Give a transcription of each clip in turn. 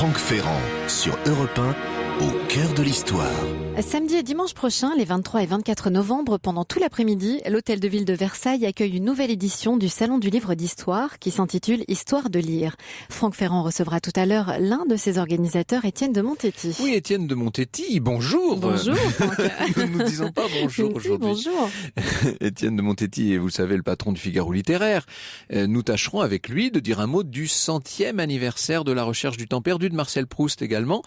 Franck Ferrand sur Europe 1, au cœur de l'histoire. Samedi et dimanche prochain, les 23 et 24 novembre, pendant tout l'après-midi, l'Hôtel de Ville de Versailles accueille une nouvelle édition du Salon du Livre d'Histoire qui s'intitule Histoire de lire. Franck Ferrand recevra tout à l'heure l'un de ses organisateurs, Étienne de Montetti. Oui, Étienne de Montetti, bonjour. Bonjour, Franck. Nous ne nous disons pas bonjour aujourd'hui. Bonjour. Étienne de Montetti est, vous le savez, le patron du Figaro littéraire. Nous tâcherons avec lui de dire un mot du 100e anniversaire de la recherche du temps perdu de Marcel Proust également.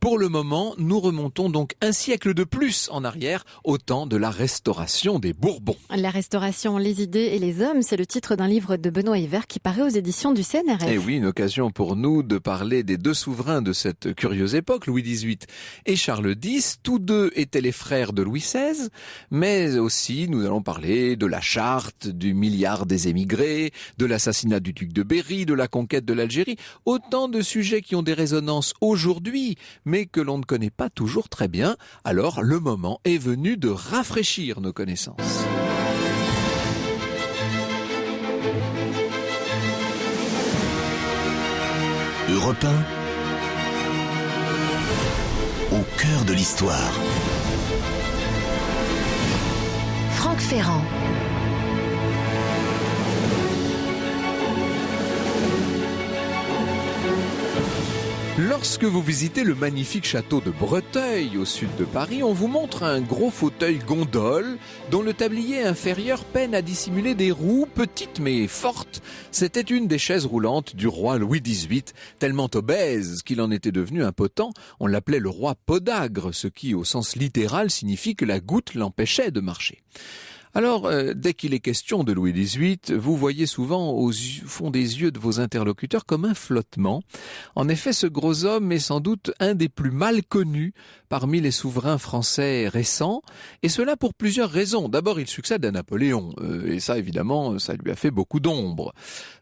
Pour le moment, nous remontons donc un siècle de plus en arrière, au temps de la restauration des Bourbons. La restauration, les idées et les hommes, c'est le titre d'un livre de Benoît Hivert qui paraît aux éditions du CNRS. Et oui, une occasion pour nous de parler des deux souverains de cette curieuse époque, Louis XVIII et Charles X. Tous deux étaient les frères de Louis XVI, mais aussi nous allons parler de la charte, du milliard des émigrés, de l'assassinat du duc de Berry, de la conquête de l'Algérie. Autant de sujets qui ont des résonances aujourd'hui, mais que l'on ne connaît pas toujours très bien. Alors, le moment est venu de rafraîchir nos connaissances. Europe 1, au cœur de l'histoire. Franck Ferrand. Lorsque vous visitez le magnifique château de Breteuil, au sud de Paris, on vous montre un gros fauteuil gondole dont le tablier inférieur peine à dissimuler des roues petites mais fortes. C'était une des chaises roulantes du roi Louis XVIII, tellement obèse qu'il en était devenu impotent. On l'appelait le roi podagre, ce qui, au sens littéral, signifie que la goutte l'empêchait de marcher. Alors, dès qu'il est question de Louis XVIII, vous voyez souvent au fond des yeux de vos interlocuteurs comme un flottement. En effet, ce gros homme est sans doute un des plus mal connus parmi les souverains français récents, et cela pour plusieurs raisons. D'abord, il succède à Napoléon, et ça, évidemment, ça lui a fait beaucoup d'ombre.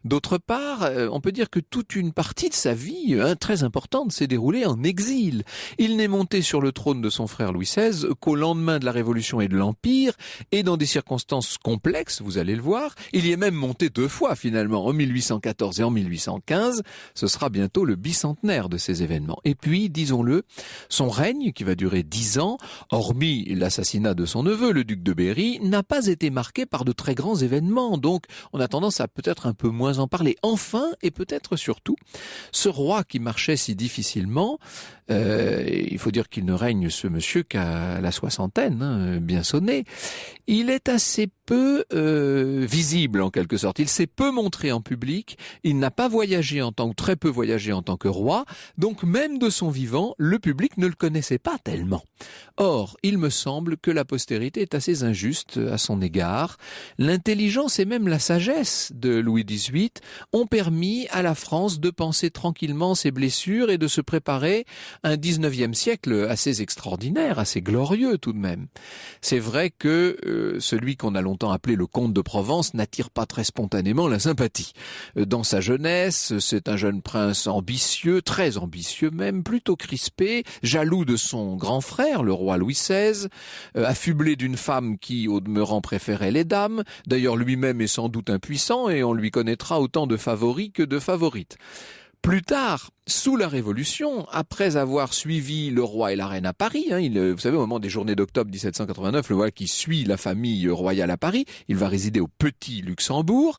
D'autre part, on peut dire que toute une partie de sa vie, très importante, s'est déroulée en exil. Il n'est monté sur le trône de son frère Louis XVI qu'au lendemain de la Révolution et de l'Empire, et dans des circonstances complexes, vous allez le voir. Il y est même monté 2 fois finalement, en 1814 et en 1815. Ce sera bientôt le bicentenaire de ces événements. Et puis, disons-le, son règne, qui va durer 10 ans, hormis l'assassinat de son neveu, le duc de Berry, n'a pas été marqué par de très grands événements. Donc, on a tendance à peut-être un peu moins en parler. Enfin, et peut-être surtout, ce roi qui marchait si difficilement, il faut dire qu'il ne règne ce monsieur qu'à la soixantaine, bien sonné. Il est assez peu visible en quelque sorte. Il s'est peu montré en public. Il n'a pas voyagé ou très peu voyagé en tant que roi. Donc même de son vivant, le public ne le connaissait pas tellement. Or, il me semble que la postérité est assez injuste à son égard. L'intelligence et même la sagesse de Louis XVIII ont permis à la France de penser tranquillement ses blessures et de se préparer à un 19e siècle assez extraordinaire, assez glorieux tout de même. C'est vrai que celui qu'on a longtemps appelé le comte de Provence n'attire pas très spontanément la sympathie. Dans sa jeunesse, c'est un jeune prince ambitieux, très ambitieux même, plutôt crispé, jaloux de son grand frère, le roi Louis XVI, affublé d'une femme qui, au demeurant, préférait les dames. D'ailleurs, lui-même est sans doute impuissant et on lui connaîtra autant de favoris que de favorites. Plus tard, sous la Révolution, après avoir suivi le roi et la reine à Paris, vous savez, au moment des journées d'octobre 1789, le voilà qui suit la famille royale à Paris, il va résider au Petit Luxembourg,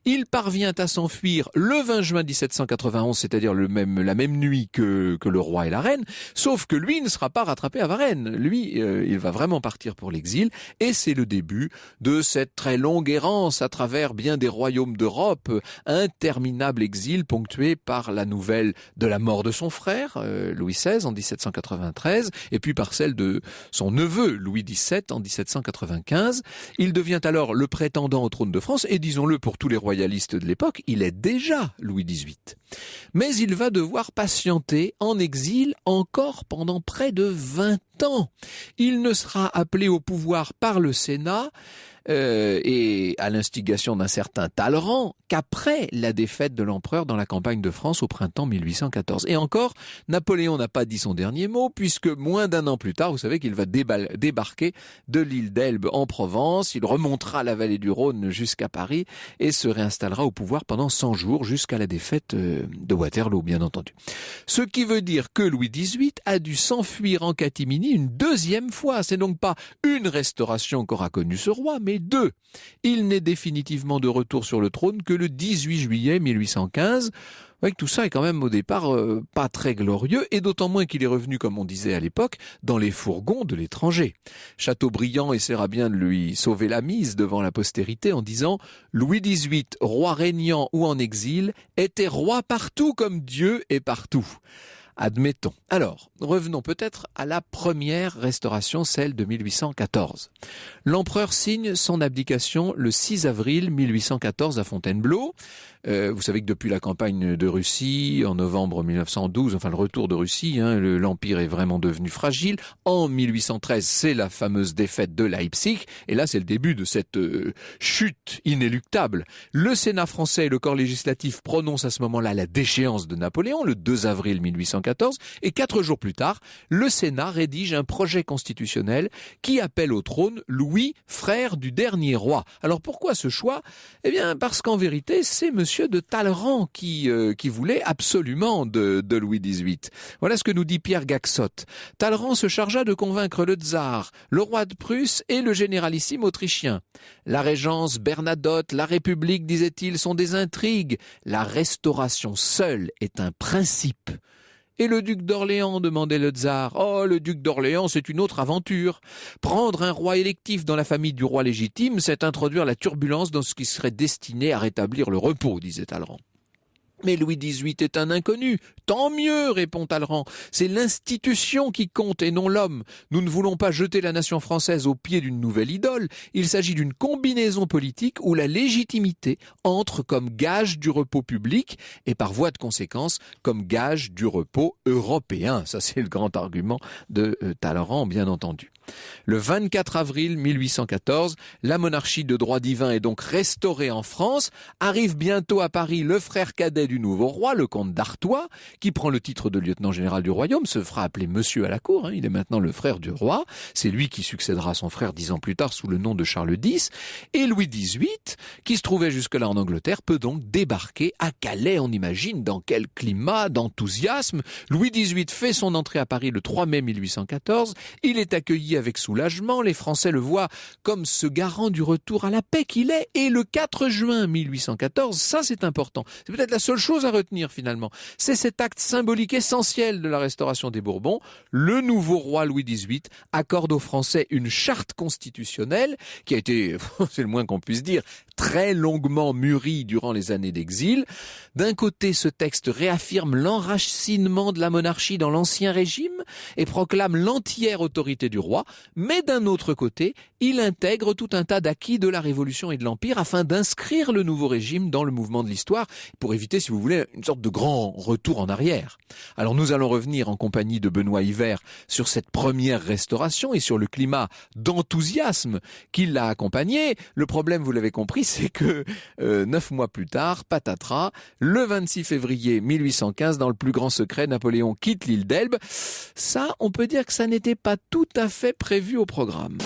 il parvient à s'enfuir le 20 juin 1791, c'est-à-dire la même nuit que le roi et la reine, sauf que lui ne sera pas rattrapé à Varennes. Lui, il va vraiment partir pour l'exil, et c'est le début de cette très longue errance à travers bien des royaumes d'Europe, interminable exil ponctué par la nouvelle de la mort de son frère, Louis XVI, en 1793, et puis par celle de son neveu, Louis XVII, en 1795. Il devient alors le prétendant au trône de France, et disons-le pour tous les royalistes de l'époque, il est déjà Louis XVIII. Mais il va devoir patienter en exil encore pendant près de 20 ans. Il ne sera appelé au pouvoir par le Sénat et à l'instigation d'un certain Talleyrand, qu'après la défaite de l'empereur dans la campagne de France au printemps 1814. Et encore, Napoléon n'a pas dit son dernier mot, puisque moins d'un an plus tard, vous savez qu'il va débarquer de l'île d'Elbe en Provence, il remontera la vallée du Rhône jusqu'à Paris et se réinstallera au pouvoir pendant 100 jours jusqu'à la défaite de Waterloo, bien entendu. Ce qui veut dire que Louis XVIII a dû s'enfuir en catimini une deuxième fois. C'est donc pas une restauration qu'aura connue ce roi, mais deux. Il n'est définitivement de retour sur le trône que le 18 juillet 1815. Avec tout ça est quand même au départ pas très glorieux, et d'autant moins qu'il est revenu, comme on disait à l'époque, dans les fourgons de l'étranger. Chateaubriand essaiera bien de lui sauver la mise devant la postérité en disant « Louis XVIII, roi régnant ou en exil, était roi partout comme Dieu est partout ». Admettons. Alors, revenons peut-être à la première restauration, celle de 1814. L'empereur signe son abdication le 6 avril 1814 à Fontainebleau. Vous savez que depuis la campagne de Russie, en novembre 1912, enfin le retour de Russie, l'Empire est vraiment devenu fragile. En 1813, c'est la fameuse défaite de Leipzig. Et là, c'est le début de cette chute inéluctable. Le Sénat français et le corps législatif prononcent à ce moment-là la déchéance de Napoléon, le 2 avril 1814. Et 4 jours plus tard, le Sénat rédige un projet constitutionnel qui appelle au trône Louis, frère du dernier roi. Alors pourquoi ce choix ? Eh bien, parce qu'en vérité, c'est Monsieur de Talleyrand qui voulait absolument de Louis XVIII. Voilà ce que nous dit Pierre Gaxotte. Talleyrand se chargea de convaincre le tsar, le roi de Prusse et le généralissime autrichien. La régence, Bernadotte, la République, disait-il, sont des intrigues. La restauration seule est un principe. Et le duc d'Orléans, demandait le tsar. Oh, le duc d'Orléans, c'est une autre aventure. Prendre un roi électif dans la famille du roi légitime, c'est introduire la turbulence dans ce qui serait destiné à rétablir le repos, disait Talleyrand. Mais Louis XVIII est un inconnu. Tant mieux, répond Talleyrand. C'est l'institution qui compte et non l'homme. Nous ne voulons pas jeter la nation française au pied d'une nouvelle idole. Il s'agit d'une combinaison politique où la légitimité entre comme gage du repos public et par voie de conséquence comme gage du repos européen. Ça, c'est le grand argument de Talleyrand, bien entendu. Le 24 avril 1814, la monarchie de droit divin est donc restaurée en France. Arrive bientôt à Paris le frère cadet du nouveau roi, le comte d'Artois, qui prend le titre de lieutenant général du royaume, se fera appeler monsieur à la cour, il est maintenant le frère du roi. C'est lui qui succédera à son frère 10 ans plus tard sous le nom de Charles X. Et Louis XVIII, qui se trouvait jusque-là en Angleterre, peut donc débarquer à Calais. On imagine dans quel climat d'enthousiasme. Louis XVIII fait son entrée à Paris le 3 mai 1814. Il est accueilli avec soulagement, les Français le voient comme ce garant du retour à la paix qu'il est. Et le 4 juin 1814, ça c'est important, c'est peut-être la seule chose à retenir finalement, c'est cet acte symbolique essentiel de la restauration des Bourbons. Le nouveau roi Louis XVIII accorde aux Français une charte constitutionnelle qui a été, c'est le moins qu'on puisse dire, très longuement mûrie durant les années d'exil. D'un côté, ce texte réaffirme l'enracinement de la monarchie dans l'ancien régime et proclame l'entière autorité du roi, mais d'un autre côté, il intègre tout un tas d'acquis de la Révolution et de l'Empire afin d'inscrire le nouveau régime dans le mouvement de l'histoire pour éviter, si vous voulez, une sorte de grand retour en arrière. Alors nous allons revenir en compagnie de Benoît Hivert sur cette première restauration et sur le climat d'enthousiasme qui l'a accompagné. Le problème, vous l'avez compris, c'est que 9 mois plus tard, patatras, le 26 février 1815, dans le plus grand secret, Napoléon quitte l'île d'Elbe. Ça, on peut dire que ça n'était pas tout à fait prévu au programme.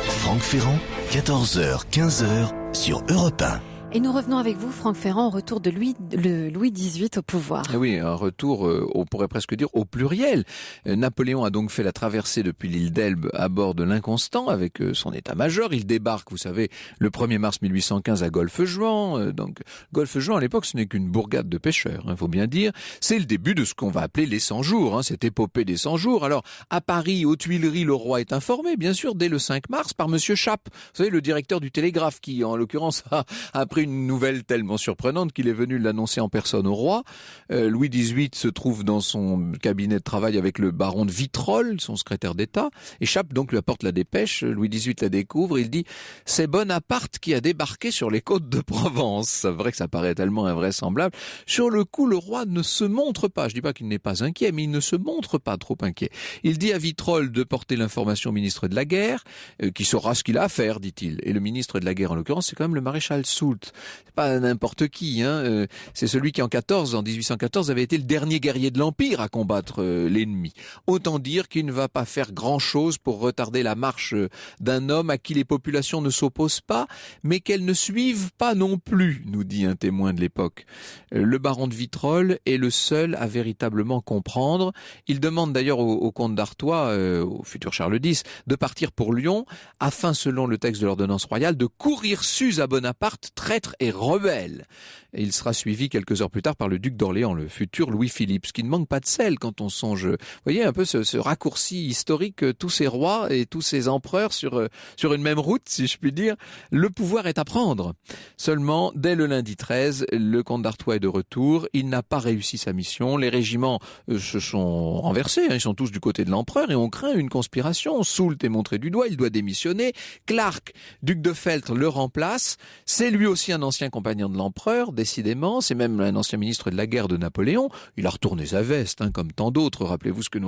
Franck Ferrand, 14h, 15h sur Europe 1. Et nous revenons avec vous, Franck Ferrand, au retour de Louis XVIII au pouvoir. Et oui, un retour, on pourrait presque dire, au pluriel. Napoléon a donc fait la traversée depuis l'île d'Elbe à bord de l'Inconstant avec son état-major. Il débarque, vous savez, le 1er mars 1815 à Golfe-Juan. Donc, Golfe-Juan, à l'époque, ce n'est qu'une bourgade de pêcheurs, faut bien dire. C'est le début de ce qu'on va appeler les 100 jours, cette épopée des 100 jours. Alors, à Paris, aux Tuileries, le roi est informé, bien sûr, dès le 5 mars, par Monsieur Chappe. Vous savez, le directeur du Télégraphe qui, en l'occurrence, a pris une nouvelle tellement surprenante qu'il est venu l'annoncer en personne au roi. Louis XVIII se trouve dans son cabinet de travail avec le baron de Vitrolles, son secrétaire d'État. Échappe donc, lui apporte la dépêche. Louis XVIII la découvre. Il dit « C'est Bonaparte qui a débarqué sur les côtes de Provence ». C'est vrai que ça paraît tellement invraisemblable. Sur le coup, le roi ne se montre pas. Je dis pas qu'il n'est pas inquiet, mais il ne se montre pas trop inquiet. Il dit à Vitrolles de porter l'information au ministre de la Guerre, qui saura ce qu'il a à faire, dit-il. Et le ministre de la Guerre, en l'occurrence, c'est quand même le maréchal Soult. C'est pas n'importe qui, hein. C'est celui qui en 1814, avait été le dernier guerrier de l'Empire à combattre l'ennemi. Autant dire qu'il ne va pas faire grand-chose pour retarder la marche d'un homme à qui les populations ne s'opposent pas, mais qu'elles ne suivent pas non plus, nous dit un témoin de l'époque. Le baron de Vitrolles est le seul à véritablement comprendre. Il demande d'ailleurs au comte d'Artois, au futur Charles X, de partir pour Lyon, afin, selon le texte de l'ordonnance royale, de courir sus à Bonaparte, traître et rebelle. Et il sera suivi quelques heures plus tard par le duc d'Orléans, le futur Louis-Philippe, ce qui ne manque pas de sel quand on songe. Vous voyez un peu ce raccourci historique, tous ces rois et tous ces empereurs sur une même route, si je puis dire. Le pouvoir est à prendre. Seulement, dès le lundi 13, le comte d'Artois est de retour. Il n'a pas réussi sa mission. Les régiments se sont renversés. Ils sont tous du côté de l'empereur et on craint une conspiration. Soult est montré du doigt. Il doit démissionner. Clark, duc de Feltre, le remplace. C'est lui aussi un ancien compagnon de l'empereur, décidément. C'est même un ancien ministre de la guerre de Napoléon. Il a retourné sa veste, comme tant d'autres. Rappelez-vous ce que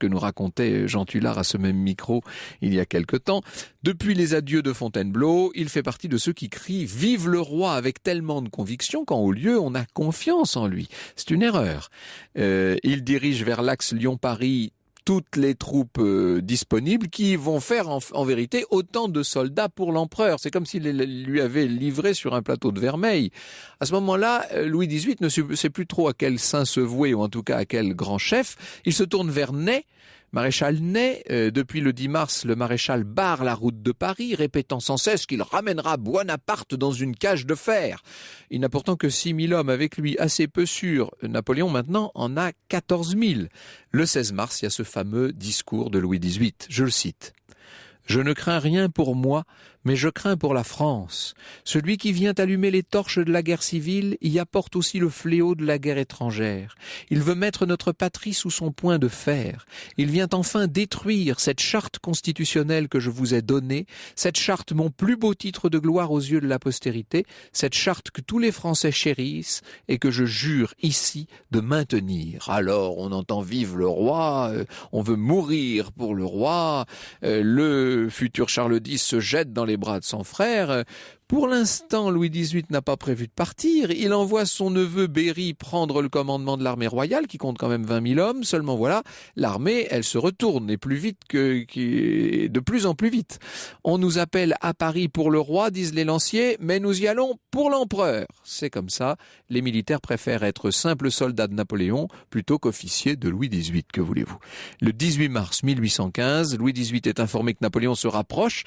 nous racontait Jean Tullard à ce même micro il y a quelque temps. Depuis les adieux de Fontainebleau, il fait partie de ceux qui crient « Vive le roi !» avec tellement de conviction qu'en haut lieu, on a confiance en lui. C'est une erreur. Il dirige vers l'axe Lyon-Paris toutes les troupes disponibles qui vont faire en vérité autant de soldats pour l'empereur. C'est comme s'il lui avait livré sur un plateau de vermeil. À ce moment-là, Louis XVIII ne sait plus trop à quel saint se vouer, ou en tout cas à quel grand chef. Il se tourne vers Ney, maréchal Ney. Depuis le 10 mars, le maréchal barre la route de Paris, répétant sans cesse qu'il ramènera Bonaparte dans une cage de fer. Il n'a pourtant que 6 000 hommes avec lui, assez peu sûrs. Napoléon, maintenant, en a 14 000. Le 16 mars, il y a ce fameux discours de Louis XVIII. Je le cite. « Je ne crains rien pour moi, mais je crains pour la France. Celui qui vient allumer les torches de la guerre civile y apporte aussi le fléau de la guerre étrangère. Il veut mettre notre patrie sous son poing de fer. Il vient enfin détruire cette charte constitutionnelle que je vous ai donnée, cette charte mon plus beau titre de gloire aux yeux de la postérité, cette charte que tous les Français chérissent et que je jure ici de maintenir. » Alors on entend vive le roi, on veut mourir pour le roi, le futur Charles X se jette dans les bras de son frère. Pour l'instant, Louis XVIII n'a pas prévu de partir. Il envoie son neveu Berry prendre le commandement de l'armée royale, qui compte quand même 20 000 hommes. Seulement voilà, l'armée, elle se retourne, et plus vite de plus en plus vite. On nous appelle à Paris pour le roi, disent les lanciers, mais nous y allons pour l'empereur. C'est comme ça. Les militaires préfèrent être simples soldats de Napoléon plutôt qu'officiers de Louis XVIII. Que voulez-vous? Le 18 mars 1815, Louis XVIII est informé que Napoléon se rapproche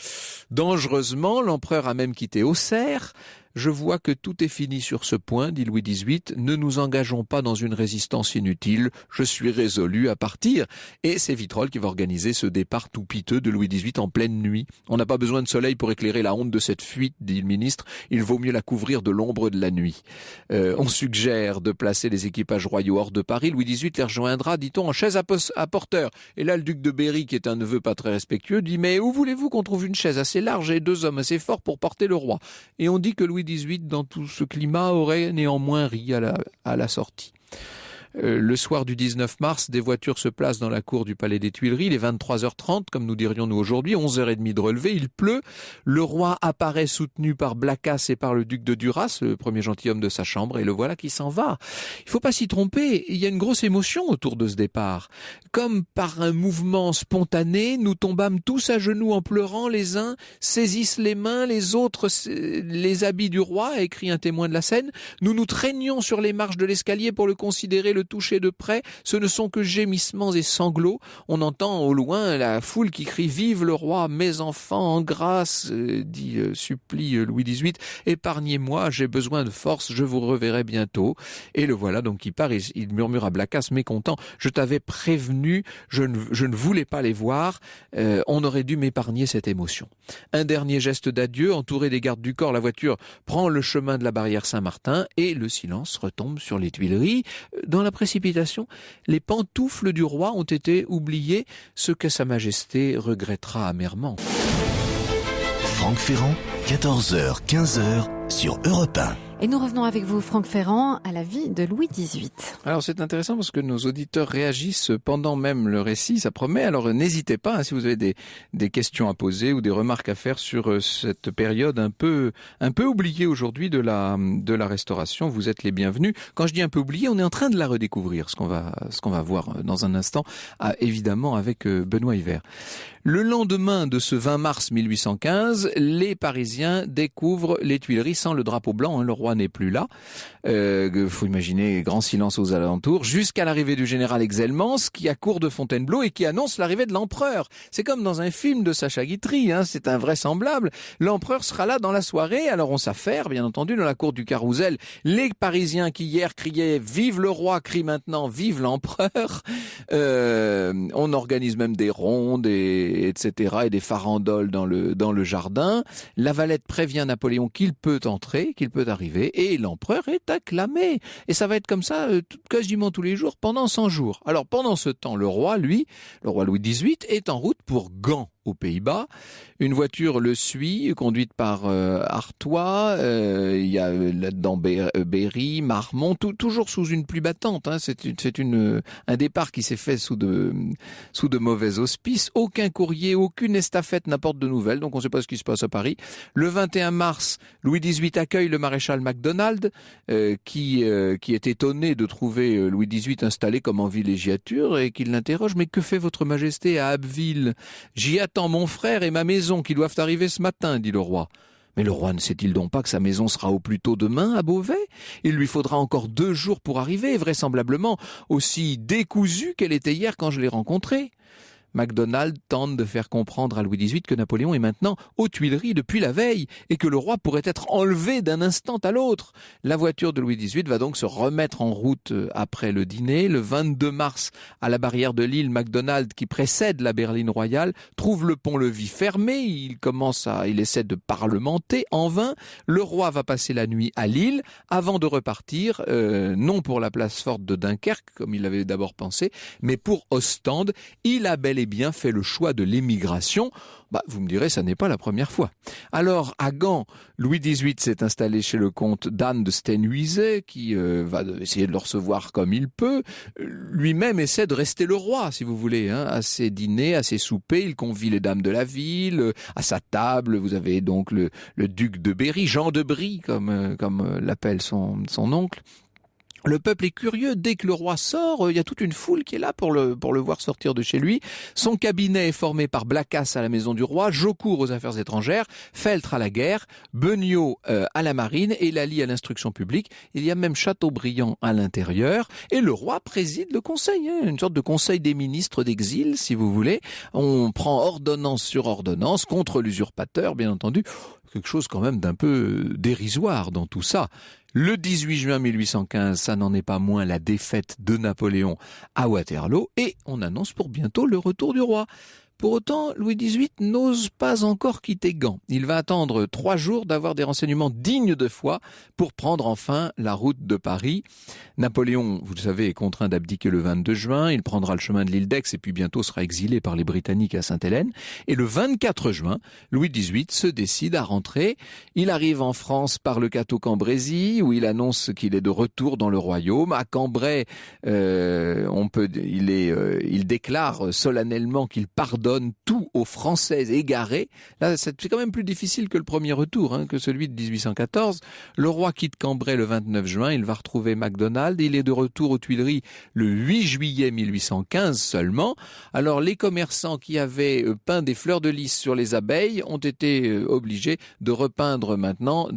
dangereusement. L'empereur a même quitté Auxerre. Je vois que tout est fini sur ce point, dit Louis XVIII. Ne nous engageons pas dans une résistance inutile. Je suis résolu à partir. Et c'est Vitrolles qui va organiser ce départ tout piteux de Louis XVIII en pleine nuit. On n'a pas besoin de soleil pour éclairer la honte de cette fuite, dit le ministre. Il vaut mieux la couvrir de l'ombre de la nuit. On suggère de placer les équipages royaux hors de Paris. Louis XVIII les rejoindra, dit-on, en chaise à porteur. Et là, le duc de Berry, qui est un neveu pas très respectueux, dit « Mais où voulez-vous qu'on trouve une chaise assez large et 2 hommes assez forts pour porter le roi ?» Et on dit que Louis XVIII, dans tout ce climat, aurait néanmoins ri à la sortie. Le soir du 19 mars, des voitures se placent dans la cour du Palais des Tuileries. Il est 23h30, comme nous dirions nous aujourd'hui, 11h30 de relevé. Il pleut. Le roi apparaît soutenu par Blacas et par le duc de Duras, le premier gentilhomme de sa chambre, et le voilà qui s'en va. Il ne faut pas s'y tromper. Il y a une grosse émotion autour de ce départ. Comme par un mouvement spontané, nous tombâmes tous à genoux en pleurant. Les uns saisissent les mains, les autres les habits du roi, a écrit un témoin de la scène. Nous nous traînions sur les marches de l'escalier pour le considérer, le toucher de près, ce ne sont que gémissements et sanglots. On entend au loin la foule qui crie « Vive le roi, mes enfants, en grâce !» supplie Louis XVIII. « Épargnez-moi, j'ai besoin de force, je vous reverrai bientôt. » Et le voilà donc qui part, il murmure à Blacas, mécontent, « Je t'avais prévenu, je ne voulais pas les voir, on aurait dû m'épargner cette émotion. » Un dernier geste d'adieu, entouré des gardes du corps, la voiture prend le chemin de la barrière Saint-Martin et le silence retombe sur les Tuileries. Dans la précipitation, les pantoufles du roi ont été oubliées, ce que Sa Majesté regrettera amèrement. Franck Ferrand, 14h, 15h sur Europe 1. Et nous revenons avec vous, Franck Ferrand, à la vie de Louis XVIII. Alors c'est intéressant parce que nos auditeurs réagissent pendant même le récit, ça promet. Alors n'hésitez pas, si vous avez des questions à poser ou des remarques à faire sur cette période un peu oubliée aujourd'hui de la Restauration, vous êtes les bienvenus. Quand je dis un peu oubliée, on est en train de la redécouvrir, ce qu'on va voir dans un instant, évidemment avec Benoît Hiver. Le lendemain de ce 20 mars 1815, les Parisiens découvrent les Tuileries sans le drapeau blanc, le roi n'est plus là. Faut imaginer grand silence aux alentours, jusqu'à l'arrivée du général Exelmans qui accourt de Fontainebleau et qui annonce l'arrivée de l'empereur. C'est comme dans un film de Sacha Guitry, c'est invraisemblable. L'empereur sera là dans la soirée, alors on s'affaire, bien entendu, dans la cour du Carrousel. Les Parisiens qui hier criaient « Vive le roi !» crient maintenant « Vive l'empereur !» On organise même des rondes, etc. et des farandoles dans le jardin. La Valette prévient Napoléon qu'il peut entrer, qu'il peut arriver, et l'empereur est acclamé. Et ça va être comme ça quasiment tous les jours pendant 100 jours. Alors pendant ce temps, le roi Louis XVIII, est en route pour Gand, aux Pays-Bas. Une voiture le suit, conduite par Artois, il y a là-dedans Berry, Marmont, toujours sous une pluie battante. C'est un départ qui s'est fait sous de mauvais auspices. Aucun courrier, aucune estafette n'apporte de nouvelles, donc on ne sait pas ce qui se passe à Paris. Le 21 mars, Louis XVIII accueille le maréchal Macdonald, qui est étonné de trouver Louis XVIII installé comme en villégiature et qui l'interroge « Mais que fait votre majesté à Abbeville ? J'y attends mon frère et ma maison qui doivent arriver ce matin, dit le roi. Mais le roi ne sait-il donc pas que sa maison sera au plus tôt demain à Beauvais ? Il lui faudra encore 2 jours pour arriver, vraisemblablement aussi décousue qu'elle était hier quand je l'ai rencontrée. Macdonald tente de faire comprendre à Louis XVIII que Napoléon est maintenant aux Tuileries depuis la veille et que le roi pourrait être enlevé d'un instant à l'autre. La voiture de Louis XVIII va donc se remettre en route après le dîner. Le 22 mars, à la barrière de Lille, Macdonald, qui précède la berline royale, trouve le pont-levis fermé. Il essaie de parlementer en vain. Le roi va passer la nuit à Lille avant de repartir, non pour la place forte de Dunkerque, comme il avait d'abord pensé, mais pour Ostende. Il a bel et bien fait le choix de l'émigration. Vous me direz, ça n'est pas la première fois. Alors, à Gand, Louis XVIII s'est installé chez le comte d'Anne de Stenhuiset, qui va essayer de le recevoir comme il peut. Lui-même essaie de rester le roi, si vous voulez, à ses dîners, à ses soupers. Il convie les dames de la ville. À sa table, vous avez donc le duc de Berry, Jean de Brie, comme l'appelle son oncle. Le peuple est curieux, dès que le roi sort, il y a toute une foule qui est là pour le voir sortir de chez lui. Son cabinet est formé par Blacas à la maison du roi, Jaucourt aux affaires étrangères, Feltre à la guerre, Beugnot à la marine et Lally à l'instruction publique. Il y a même Chateaubriand à l'intérieur et le roi préside le conseil, une sorte de conseil des ministres d'exil, si vous voulez. On prend ordonnance sur ordonnance contre l'usurpateur, bien entendu. Quelque chose quand même d'un peu dérisoire dans tout ça. Le 18 juin 1815, ça n'en est pas moins la défaite de Napoléon à Waterloo et on annonce pour bientôt le retour du roi. Pour autant, Louis XVIII n'ose pas encore quitter Gand. Il va attendre 3 jours d'avoir des renseignements dignes de foi pour prendre enfin la route de Paris. Napoléon, vous le savez, est contraint d'abdiquer le 22 juin. Il prendra le chemin de l'île d'Aix et puis bientôt sera exilé par les Britanniques à Sainte-Hélène. Et le 24 juin, Louis XVIII se décide à rentrer. Il arrive en France par le Cateau-Cambrésis où il annonce qu'il est de retour dans le royaume. À Cambrai, il déclare solennellement qu'il pardonne donne tout aux Français égarés. Là, c'est quand même plus difficile que le premier retour, que celui de 1814. Le roi quitte Cambrai le 29 juin, il va retrouver MacDonald. Il est de retour aux Tuileries le 8 juillet 1815 seulement. Alors, les commerçants qui avaient peint des fleurs de lys sur les abeilles ont été obligés de repeindre maintenant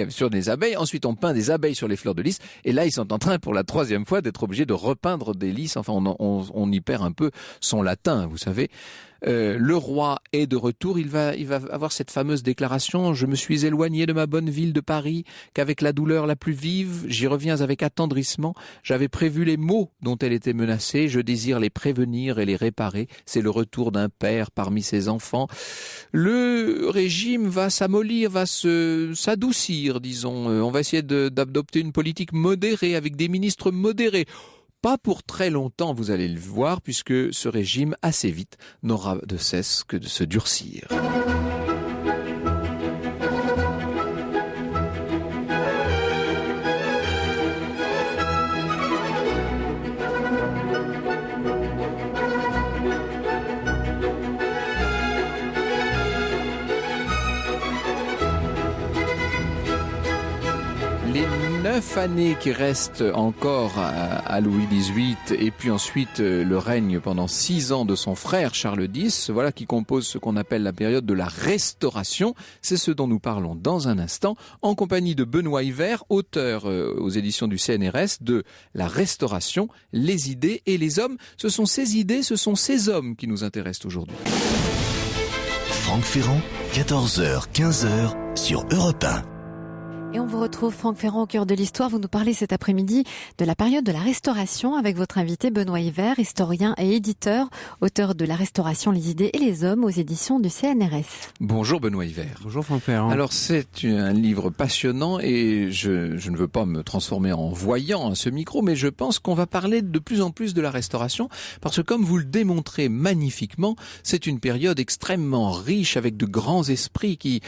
sur des abeilles. Ensuite, on peint des abeilles sur les fleurs de lys. Et là, ils sont en train, pour la troisième fois, d'être obligés de repeindre des lys. Enfin, on y perd un peu son latin, vous savez. Le roi est de retour, il va avoir cette fameuse déclaration: je me suis éloigné de ma bonne ville de Paris, qu'avec la douleur la plus vive, j'y reviens avec attendrissement. J'avais prévu les maux dont elle était menacée, je désire les prévenir et les réparer. C'est le retour d'un père parmi ses enfants. Le régime va s'amollir, va s'adoucir, disons. On va essayer d'adopter une politique modérée avec des ministres modérés. Pas pour très longtemps, vous allez le voir, puisque ce régime, assez vite, n'aura de cesse que de se durcir. Les 9 années qui restent encore à Louis XVIII et puis ensuite le règne pendant 6 ans de son frère Charles X, voilà qui compose ce qu'on appelle la période de la Restauration. C'est ce dont nous parlons dans un instant en compagnie de Benoît Yver, auteur aux éditions du CNRS de La Restauration, les idées et les hommes. Ce sont ces idées, ce sont ces hommes qui nous intéressent aujourd'hui. Franck Ferrand, 14h, 15h sur Europe 1. Et on vous retrouve, Franck Ferrand, au cœur de l'histoire. Vous nous parlez cet après-midi de la période de la Restauration avec votre invité Benoît Yver, historien et éditeur, auteur de La Restauration, les idées et les hommes aux éditions du CNRS. Bonjour Benoît Yver. Bonjour Franck Ferrand. Alors c'est un livre passionnant et je ne veux pas me transformer en voyant à ce micro, mais je pense qu'on va parler de plus en plus de la Restauration parce que comme vous le démontrez magnifiquement, c'est une période extrêmement riche avec de grands esprits qui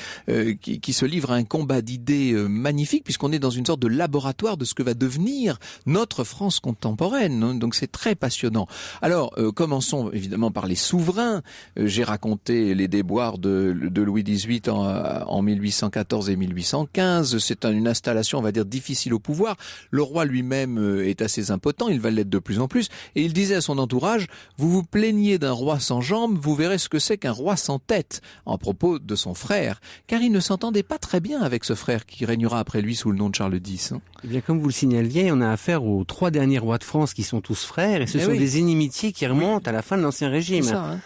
se livrent à un combat d'idées magnifique puisqu'on est dans une sorte de laboratoire de ce que va devenir notre France contemporaine. Donc c'est très passionnant. Alors commençons évidemment par les souverains. J'ai raconté les déboires de Louis XVIII en 1814 et 1815. C'est une installation, on va dire, difficile au pouvoir. Le roi lui-même est assez impotent, il va l'être de plus en plus. Et il disait à son entourage: vous vous plaignez d'un roi sans jambes, vous verrez ce que c'est qu'un roi sans tête, en propos de son frère. Car il ne s'entendait pas très bien avec ce frère qui régnera après lui sous le nom de Charles X. Eh bien, comme vous le signaliez, on a affaire aux 3 derniers rois de France qui sont tous frères, et ce sont des inimitiés qui remontent à la fin de l'Ancien Régime. C'est ça,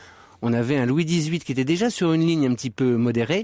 On avait un Louis XVIII qui était déjà sur une ligne un petit peu modérée,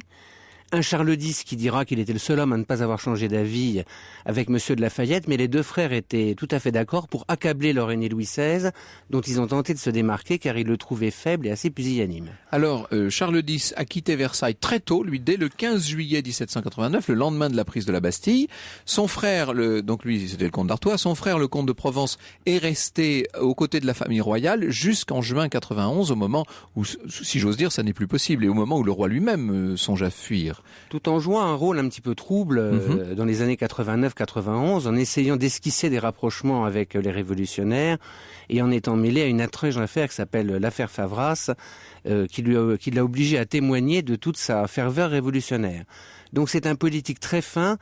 un Charles X qui dira qu'il était le seul homme à ne pas avoir changé d'avis avec Monsieur de Lafayette, mais les 2 frères étaient tout à fait d'accord pour accabler leur aîné Louis XVI, dont ils ont tenté de se démarquer car ils le trouvaient faible et assez pusillanime. Alors, Charles X a quitté Versailles très tôt, lui, dès le 15 juillet 1789, le lendemain de la prise de la Bastille. Son frère, donc lui, c'était le comte d'Artois, son frère, le comte de Provence, est resté aux côtés de la famille royale jusqu'en juin 91, au moment où, si j'ose dire, ça n'est plus possible, et au moment où le roi lui-même songe à fuir. Tout en jouant un rôle un petit peu trouble dans les années 89-91, en essayant d'esquisser des rapprochements avec les révolutionnaires et en étant mêlé à une étrange affaire qui s'appelle l'affaire Favras, qui l'a obligé à témoigner de toute sa ferveur révolutionnaire. Donc c'est un politique très fin.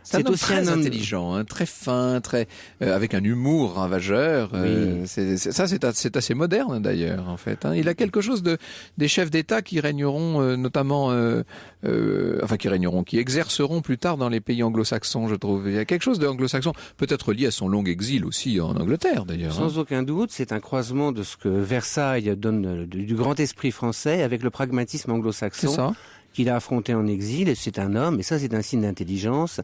C'est aussi très intelligent, très fin, très avec un humour ravageur. Oui. C'est assez moderne d'ailleurs en fait. Il a quelque chose des chefs d'État qui régneront notamment, qui exerceront plus tard dans les pays anglo-saxons, je trouve. Il y a quelque chose d'anglo-saxon, peut-être lié à son long exil aussi en Angleterre d'ailleurs. Sans aucun doute, c'est un croisement de ce que Versailles donne du grand esprit français avec le pragmatisme anglo-saxon. C'est ça. Qu'il a affronté en exil, et c'est un homme, et ça c'est un signe d'intelligence,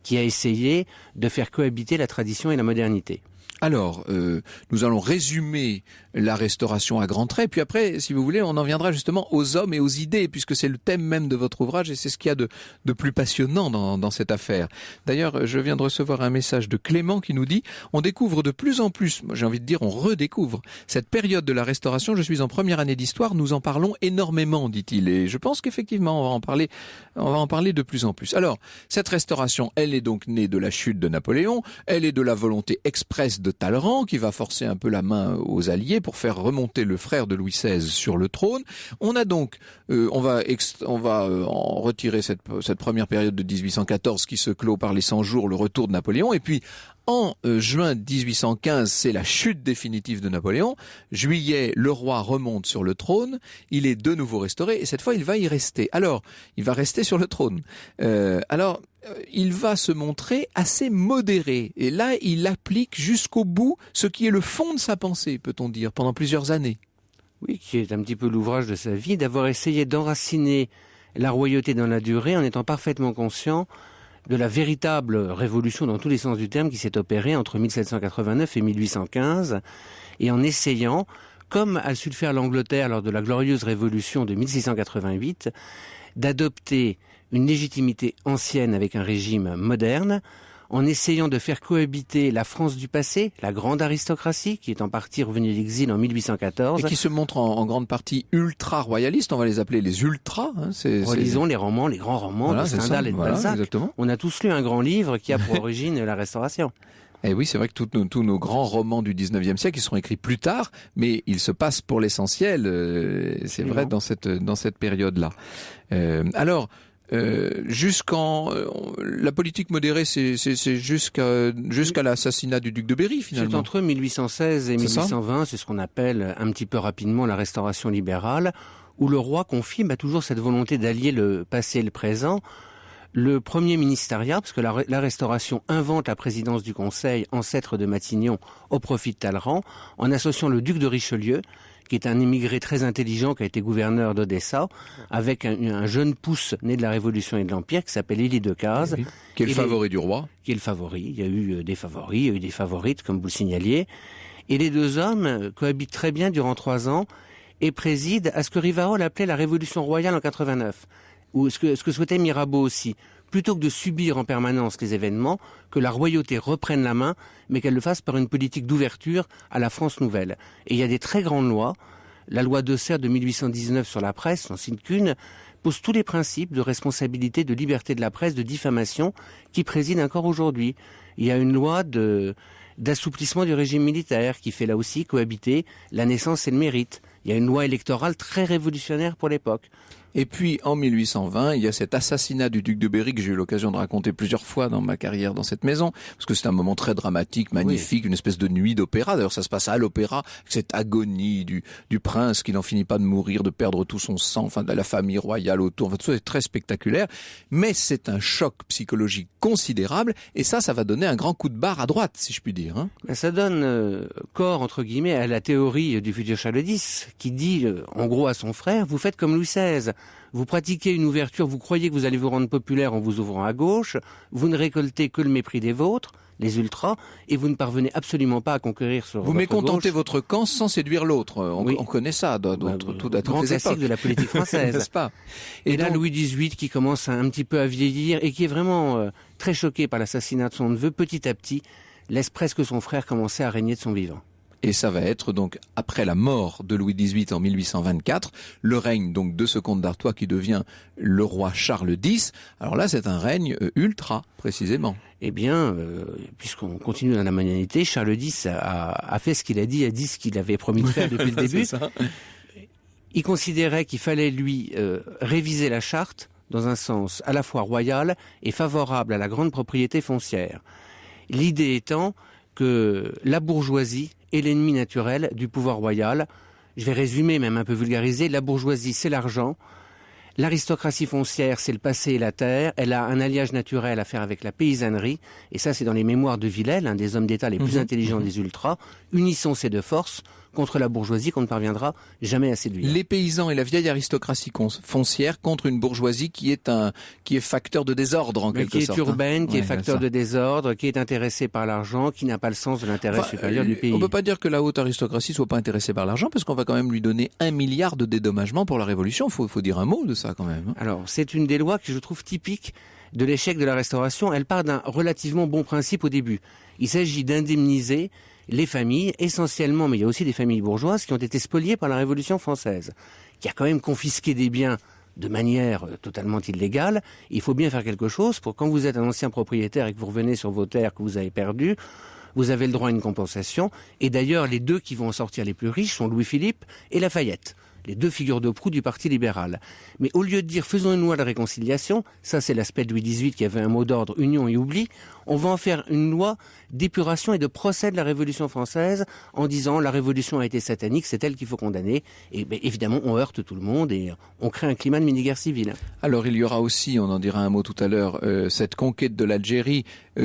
qui a essayé de faire cohabiter la tradition et la modernité. Alors, nous allons résumer la Restauration à grands traits, puis après, si vous voulez, on en viendra justement aux hommes et aux idées, puisque c'est le thème même de votre ouvrage, et c'est ce qu'il y a de plus passionnant dans cette affaire. D'ailleurs, je viens de recevoir un message de Clément qui nous dit « On découvre de plus en plus, moi j'ai envie de dire on redécouvre, cette période de la Restauration, je suis en première année d'histoire, nous en parlons énormément, dit-il, et je pense qu'effectivement, on va en parler de plus en plus. Alors, cette Restauration, elle Elle est donc née de la chute de Napoléon, elle est de la volonté expresse de Talleyrand qui va forcer un peu la main aux Alliés pour faire remonter le frère de Louis XVI sur le trône. On a donc, on va en retirer cette première période de 1814 qui se clôt par les 100 jours, le retour de Napoléon, et puis en juin 1815, c'est la chute définitive de Napoléon. Juillet, le roi remonte sur le trône, il est de nouveau restauré, et cette fois il va y rester. Alors, il va rester sur le trône. Il va se montrer assez modéré, et là il applique jusqu'au bout ce qui est le fond de sa pensée, peut-on dire, pendant plusieurs années. Oui, qui est un petit peu l'ouvrage de sa vie, d'avoir essayé d'enraciner la royauté dans la durée en étant parfaitement conscient de la véritable révolution dans tous les sens du terme qui s'est opérée entre 1789 et 1815, et en essayant, comme a su le faire l'Angleterre lors de la glorieuse révolution de 1688, d'adopter une légitimité ancienne avec un régime moderne, en essayant de faire cohabiter la France du passé, la grande aristocratie, qui est en partie revenue d'exil en 1814. Et qui se montre en grande partie ultra-royaliste, on va les appeler les ultras. Hein, relisons les romans, les grands romans de Stendhal et de Balzac. Exactement. On a tous lu un grand livre qui a pour origine la Restauration. Et oui, c'est vrai que tous nos grands romans du 19e siècle, ils seront écrits plus tard, mais ils se passent pour l'essentiel, c'est vrai, dans cette période-là. La politique modérée, c'est jusqu'à l'assassinat du duc de Berry, finalement. C'est entre 1816 et 1820, c'est ce qu'on appelle un petit peu rapidement la restauration libérale, où le roi confirme toujours cette volonté d'allier le passé et le présent. Le premier ministériat, parce que la Restauration invente la présidence du Conseil, ancêtre de Matignon, au profit de Talleyrand, en associant le duc de Richelieu, qui est un émigré très intelligent, qui a été gouverneur d'Odessa, avec un jeune pouce né de la Révolution et de l'Empire, qui s'appelle Élie Decazes. Oui, qui est le favori du roi. Qui est le favori. Il y a eu des favoris, il y a eu des favorites, comme vous le signaliez. Et les deux hommes cohabitent très bien durant 3 ans et président à ce que Rivarol appelait la Révolution royale en 89. Ou ce que souhaitait Mirabeau aussi, plutôt que de subir en permanence les événements, que la royauté reprenne la main, mais qu'elle le fasse par une politique d'ouverture à la France nouvelle. Et il y a des très grandes lois. La loi d'Auxerre de 1819 sur la presse, n'en cite qu'une, pose tous les principes de responsabilité, de liberté de la presse, de diffamation, qui président encore aujourd'hui. Il y a une loi d'assouplissement du régime militaire qui fait là aussi cohabiter la naissance et le mérite. Il y a une loi électorale très révolutionnaire pour l'époque. Et puis, en 1820, il y a cet assassinat du duc de Berry que j'ai eu l'occasion de raconter plusieurs fois dans ma carrière dans cette maison, parce que c'est un moment très dramatique, magnifique, une espèce de nuit d'opéra. D'ailleurs, ça se passe à l'opéra, cette agonie du prince qui n'en finit pas de mourir, de perdre tout son sang, enfin, de la famille royale autour. Enfin, tout ça est très spectaculaire. Mais c'est un choc psychologique considérable, et ça va donner un grand coup de barre à droite, si je puis dire. Hein. Ça donne corps, entre guillemets, à la théorie du futur Charles X, qui dit, en gros, à son frère, vous faites comme Louis XVI. Vous pratiquez une ouverture, vous croyez que vous allez vous rendre populaire en vous ouvrant à gauche, vous ne récoltez que le mépris des vôtres, les ultras, et vous ne parvenez absolument pas à conquérir sur vous votre mécontentez gauche. votre camp sans séduire l'autre. On connaît ça à toutes les époques. De la politique française. N'est-ce pas? Et là, Louis XVIII, qui commence un petit peu à vieillir et qui est vraiment très choqué par l'assassinat de son neveu, petit à petit, laisse presque son frère commencer à régner de son vivant. Et ça va être donc après la mort de Louis XVIII en 1824, le règne donc de ce comte d'Artois qui devient le roi Charles X. Alors là, c'est un règne ultra, précisément. Eh bien, puisqu'on continue dans la mondialité, Charles X a fait ce qu'il a dit ce qu'il avait promis de faire depuis le début. Il considérait qu'il fallait lui réviser la charte dans un sens à la fois royal et favorable à la grande propriété foncière. L'idée étant que la bourgeoisie est l'ennemi naturel du pouvoir royal. Je vais résumer, même un peu vulgariser. La bourgeoisie, c'est l'argent. L'aristocratie foncière, c'est le passé et la terre. Elle a un alliage naturel à faire avec la paysannerie. Et ça, c'est dans les mémoires de Villèle, un des hommes d'État les plus intelligents des ultras. Unissons ces deux forces contre la bourgeoisie qu'on ne parviendra jamais à séduire. Les paysans et la vieille aristocratie foncière contre une bourgeoisie qui est facteur de désordre en quelque sorte. Qui est urbaine, qui est facteur de désordre, qui est intéressée par l'argent, qui n'a pas le sens de l'intérêt supérieur du pays. On ne peut pas dire que la haute aristocratie soit pas intéressée par l'argent, parce qu'on va quand même lui donner 1 milliard de dédommagements pour la Révolution. Faut dire un mot de ça quand même. Alors, c'est une des lois que je trouve typique de l'échec de la Restauration. Elle part d'un relativement bon principe au début. Il s'agit d'indemniser les familles, essentiellement, mais il y a aussi des familles bourgeoises qui ont été spoliées par la Révolution française, qui a quand même confisqué des biens de manière totalement illégale. Il faut bien faire quelque chose pour quand vous êtes un ancien propriétaire et que vous revenez sur vos terres que vous avez perdues, vous avez le droit à une compensation. Et d'ailleurs, les deux qui vont en sortir les plus riches sont Louis-Philippe et Lafayette, les deux figures de proue du Parti libéral. Mais au lieu de dire faisons une loi de réconciliation, ça c'est l'aspect de Louis XVIII qui avait un mot d'ordre, union et oubli, on va en faire une loi d'épuration et de procès de la Révolution française en disant la Révolution a été satanique, c'est elle qu'il faut condamner. Et bien, évidemment, on heurte tout le monde et on crée un climat de mini-guerre civile. Alors il y aura aussi, on en dira un mot tout à l'heure, cette conquête de l'Algérie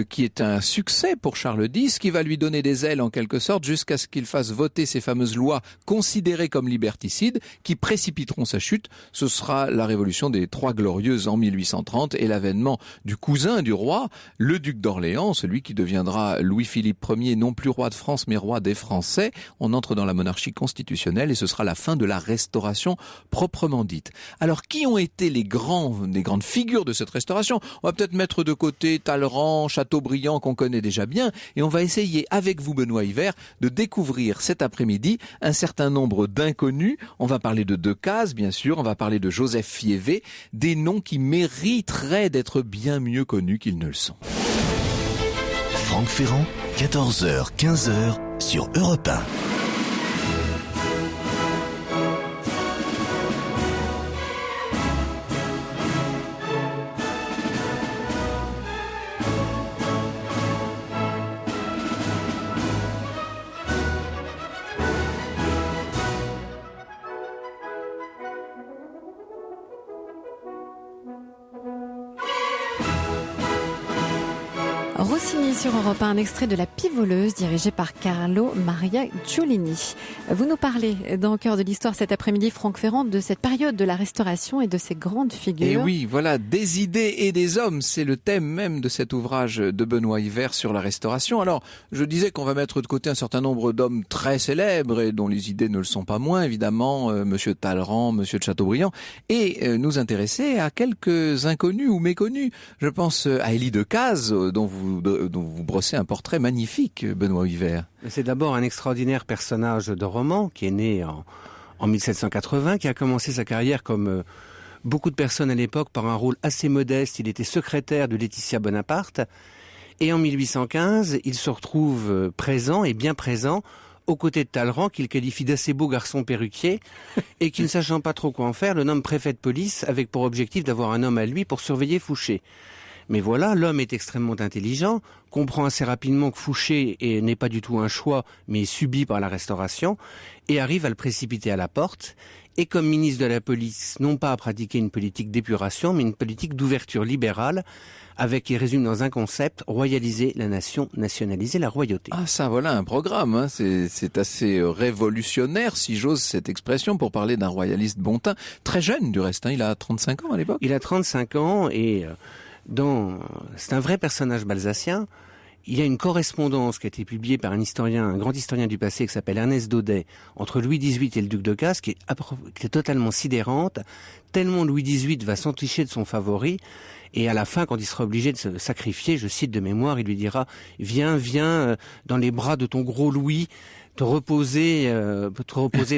qui est un succès pour Charles X, qui va lui donner des ailes en quelque sorte jusqu'à ce qu'il fasse voter ces fameuses lois considérées comme liberticides qui précipiteront sa chute. Ce sera la révolution des Trois Glorieuses en 1830 et l'avènement du cousin du roi, le duc d'Orléans, celui qui deviendra Louis-Philippe Ier, non plus roi de France mais roi des Français. On entre dans la monarchie constitutionnelle et ce sera la fin de la Restauration proprement dite. Alors qui ont été les grandes figures de cette restauration? On va peut-être mettre de côté Talleyrand, Chateaubriand qu'on connaît déjà bien et on va essayer avec vous Benoît Yver de découvrir cet après-midi un certain nombre d'inconnus. On va parler de Decazes bien sûr, on va parler de Joseph Fiévé, des noms qui mériteraient d'être bien mieux connus qu'ils ne le sont. Franck Ferrand, 14h, 15h sur Europe 1. Rossini sur Europe 1, un extrait de La Pivoleuse dirigée par Carlo Maria Giolini. Vous nous parlez dans Cœur de l'Histoire cet après-midi, Franck Ferrand, de cette période de la Restauration et de ces grandes figures. Et oui, voilà, des idées et des hommes, c'est le thème même de cet ouvrage de Benoît Yver sur la Restauration. Alors, je disais qu'on va mettre de côté un certain nombre d'hommes très célèbres et dont les idées ne le sont pas moins, évidemment, Monsieur Talleyrand, Monsieur de Chateaubriand, et nous intéresser à quelques inconnus ou méconnus. Je pense à Élie Decazes, dont vous brossez un portrait magnifique, Benoît Yver. C'est d'abord un extraordinaire personnage de roman qui est né en 1780, qui a commencé sa carrière comme beaucoup de personnes à l'époque par un rôle assez modeste. Il était secrétaire de Laetitia Bonaparte et en 1815, il se retrouve présent et bien présent aux côtés de Talleyrand, qu'il qualifie d'assez beau garçon perruquier et qui, ne sachant pas trop quoi en faire, le nomme préfet de police avec pour objectif d'avoir un homme à lui pour surveiller Fouché. Mais voilà, l'homme est extrêmement intelligent, comprend assez rapidement que Fouché n'est pas du tout un choix, mais est subi par la Restauration, et arrive à le précipiter à la porte. Et comme ministre de la police, non pas à pratiquer une politique d'épuration, mais une politique d'ouverture libérale, qui résume dans un concept, royaliser la nation, nationaliser la royauté. Ah ça, voilà un programme, hein. C'est assez révolutionnaire, si j'ose cette expression, pour parler d'un royaliste bon teint. Très jeune du reste, hein. Il a 35 ans à l'époque. Il a 35 ans et... c'est un vrai personnage balsacien. Il y a une correspondance qui a été publiée par un grand historien du passé qui s'appelle Ernest Daudet, entre Louis XVIII et le duc de Decazes, qui est totalement sidérante, tellement Louis XVIII va s'enticher de son favori, et à la fin, quand il sera obligé de se sacrifier, je cite de mémoire, il lui dira « Viens, dans les bras de ton gros Louis », te reposer